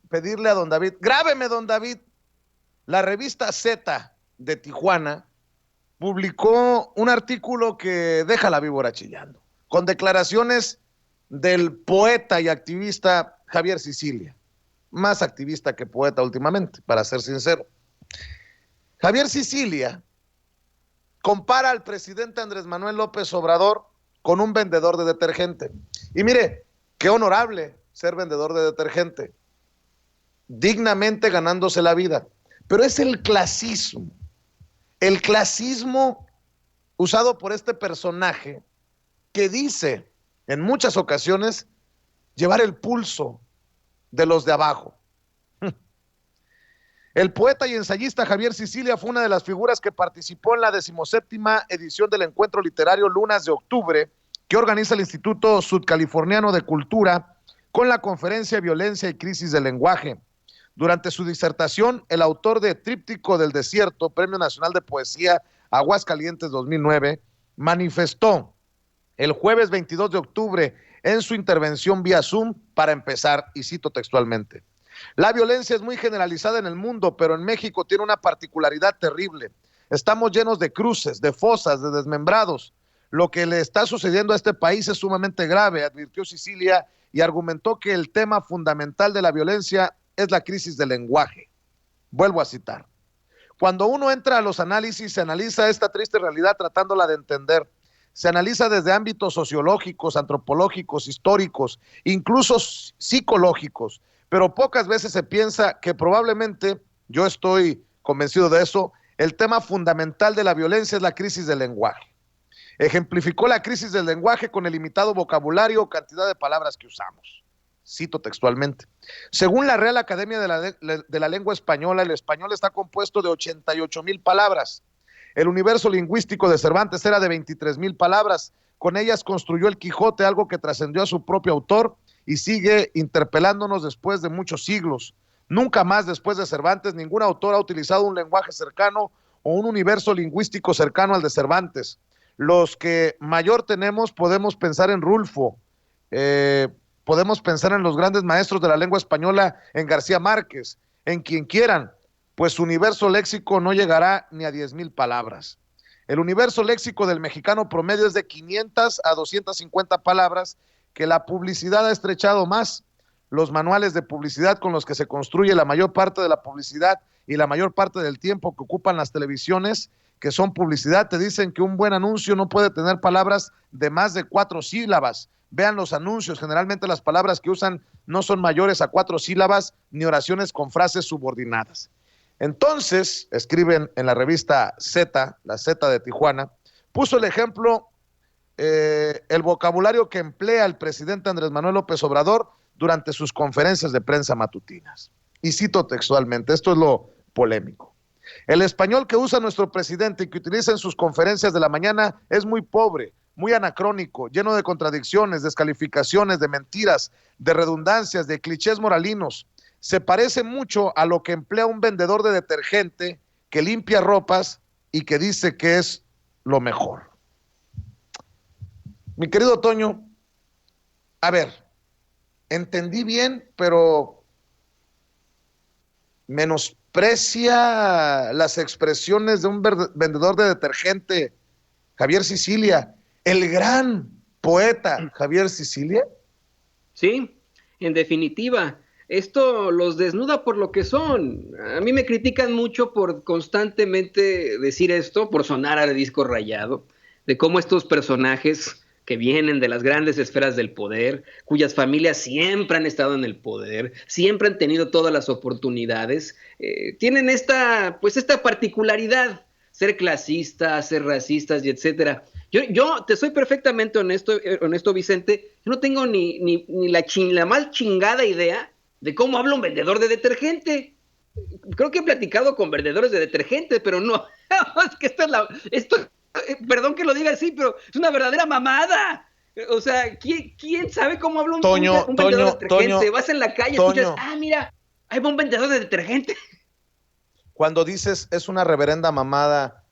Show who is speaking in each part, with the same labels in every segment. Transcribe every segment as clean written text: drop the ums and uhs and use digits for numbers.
Speaker 1: pedirle a don David, grábeme don David, la revista Z de Tijuana publicó un artículo que deja la víbora chillando, con declaraciones del poeta y activista Javier Sicilia, más activista que poeta últimamente, para ser sincero. Javier Sicilia compara al presidente Andrés Manuel López Obrador con un vendedor de detergente. Y mire, qué honorable ser vendedor de detergente, dignamente ganándose la vida. Pero es el clasismo usado por este personaje que dice en muchas ocasiones llevar el pulso de los de abajo. El poeta y ensayista Javier Sicilia fue una de las figuras que participó en la 17ª edición del encuentro literario Lunas de Octubre, que organiza el Instituto Sudcaliforniano de Cultura con la conferencia Violencia y Crisis del Lenguaje. Durante su disertación, el autor de Tríptico del Desierto, Premio Nacional de Poesía Aguascalientes 2009, manifestó el jueves 22 de octubre en su intervención vía Zoom para empezar, y cito textualmente: la violencia es muy generalizada en el mundo, pero en México tiene una particularidad terrible. Estamos llenos de cruces, de fosas, de desmembrados. Lo que le está sucediendo a este país es sumamente grave, advirtió Sicilia, y argumentó que el tema fundamental de la violencia es la crisis del lenguaje. Vuelvo a citar: cuando uno entra a los análisis, se analiza esta triste realidad tratándola de entender. Se analiza desde ámbitos sociológicos, antropológicos, históricos, incluso psicológicos, pero pocas veces se piensa que probablemente, yo estoy convencido de eso, el tema fundamental de la violencia es la crisis del lenguaje. Ejemplificó la crisis del lenguaje con el limitado vocabulario o cantidad de palabras que usamos. Cito textualmente: según la Real Academia de la Lengua Española, el español está compuesto de 88,000 palabras. El universo lingüístico de Cervantes era de 23,000 palabras. Con ellas construyó el Quijote, algo que trascendió a su propio autor y sigue interpelándonos después de muchos siglos. Nunca más después de Cervantes ningún autor ha utilizado un lenguaje cercano o un universo lingüístico cercano al de Cervantes. Los que mayor tenemos podemos pensar en Rulfo, podemos pensar en los grandes maestros de la lengua española, en García Márquez, en quien quieran, pues su universo léxico no llegará ni a 10,000 palabras. El universo léxico del mexicano promedio es de 500 a 250 palabras, que la publicidad ha estrechado más. Los manuales de publicidad con los que se construye la mayor parte de la publicidad y la mayor parte del tiempo que ocupan las televisiones, que son publicidad, te dicen que un buen anuncio no puede tener palabras de más de 4 sílabas. Vean los anuncios, generalmente las palabras que usan no son mayores a 4 sílabas, ni oraciones con frases subordinadas. Entonces, escriben en la revista Z, la Z de Tijuana, puso el ejemplo, el vocabulario que emplea el presidente Andrés Manuel López Obrador durante sus conferencias de prensa matutinas. Y cito textualmente, esto es lo polémico: el español que usa nuestro presidente y que utiliza en sus conferencias de la mañana es muy pobre, muy anacrónico, lleno de contradicciones, descalificaciones, de mentiras, de redundancias, de clichés moralinos. Se parece mucho a lo que emplea un vendedor de detergente que limpia ropas y que dice que es lo mejor. Mi querido Toño, a ver, entendí bien, pero menosprecia las expresiones de un vendedor de detergente, Javier Sicilia, el gran poeta Javier Sicilia.
Speaker 2: Sí, en definitiva, esto los desnuda por lo que son. A mí me critican mucho por constantemente decir esto, por sonar a disco rayado, de cómo estos personajes que vienen de las grandes esferas del poder, cuyas familias siempre han estado en el poder, siempre han tenido todas las oportunidades, tienen esta particularidad, ser clasistas, ser racistas y etcétera. Yo te soy perfectamente honesto, Vicente, yo no tengo ni la más chingada idea de cómo habla un vendedor de detergente. Creo que he platicado con vendedores de detergente, pero no, es que perdón que lo diga así, pero es una verdadera mamada. O sea, ¿quién sabe cómo habla un vendedor de detergente? Vas en la calle, escuchas, mira, hay un vendedor de detergente.
Speaker 1: Cuando dices es una reverenda mamada,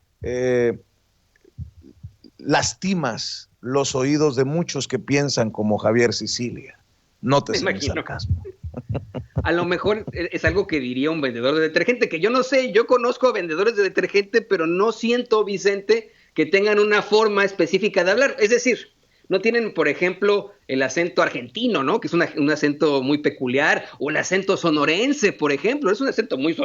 Speaker 1: lastimas los oídos de muchos que piensan como Javier Sicilia. No te sé mi sarcasmo.
Speaker 2: A lo mejor es algo que diría un vendedor de detergente, que yo no sé, yo conozco a vendedores de detergente, pero no siento, Vicente, que tengan una forma específica de hablar. Es decir, no tienen, por ejemplo, el acento argentino, ¿no? Que es un acento muy peculiar, o el acento sonorense, por ejemplo, es un acento muy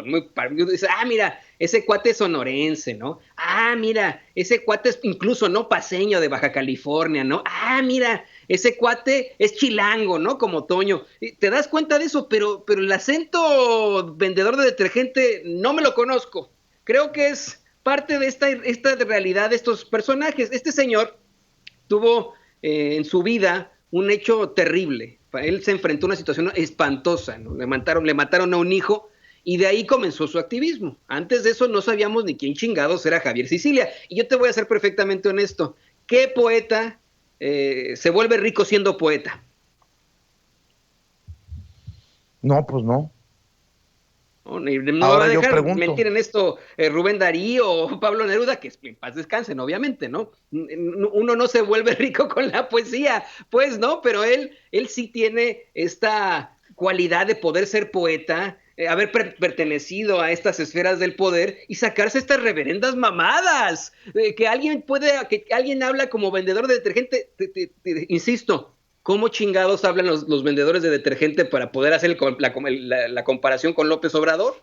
Speaker 2: dice, ah, mira, ese cuate es sonorense, ¿no? Ah, mira, ese cuate es incluso no paseño de Baja California, ¿no? Ah, mira, ese cuate es chilango, ¿no? Como Toño. Te das cuenta de eso, pero el acento vendedor de detergente no me lo conozco. Creo que es parte de esta realidad de estos personajes. Este señor tuvo en su vida un hecho terrible. Él se enfrentó a una situación espantosa, ¿no? Le mataron a un hijo y de ahí comenzó su activismo. Antes de eso no sabíamos ni quién chingados era Javier Sicilia. Y yo te voy a ser perfectamente honesto. ¿Qué poeta se vuelve rico siendo poeta?
Speaker 1: No, pues no.
Speaker 2: No me va
Speaker 1: Ahora
Speaker 2: a
Speaker 1: yo
Speaker 2: dejar
Speaker 1: pregunto.
Speaker 2: mentir en esto Rubén Darío o Pablo Neruda, que en paz descansen, obviamente, ¿no? Uno no se vuelve rico con la poesía, pues no, pero él sí tiene esta cualidad de poder ser poeta, haber pertenecido a estas esferas del poder y sacarse estas reverendas mamadas. Que alguien habla como vendedor de detergente, insisto, ¿cómo chingados hablan los vendedores de detergente para poder hacer la comparación con López Obrador?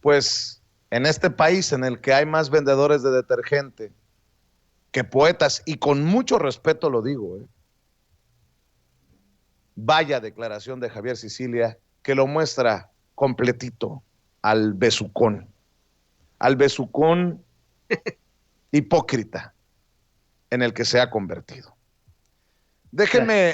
Speaker 1: Pues en este país en el que hay más vendedores de detergente que poetas, y con mucho respeto lo digo, vaya declaración de Javier Sicilia que lo muestra completito al besucón hipócrita en el que se ha convertido.
Speaker 2: Gracias.
Speaker 1: Déjenme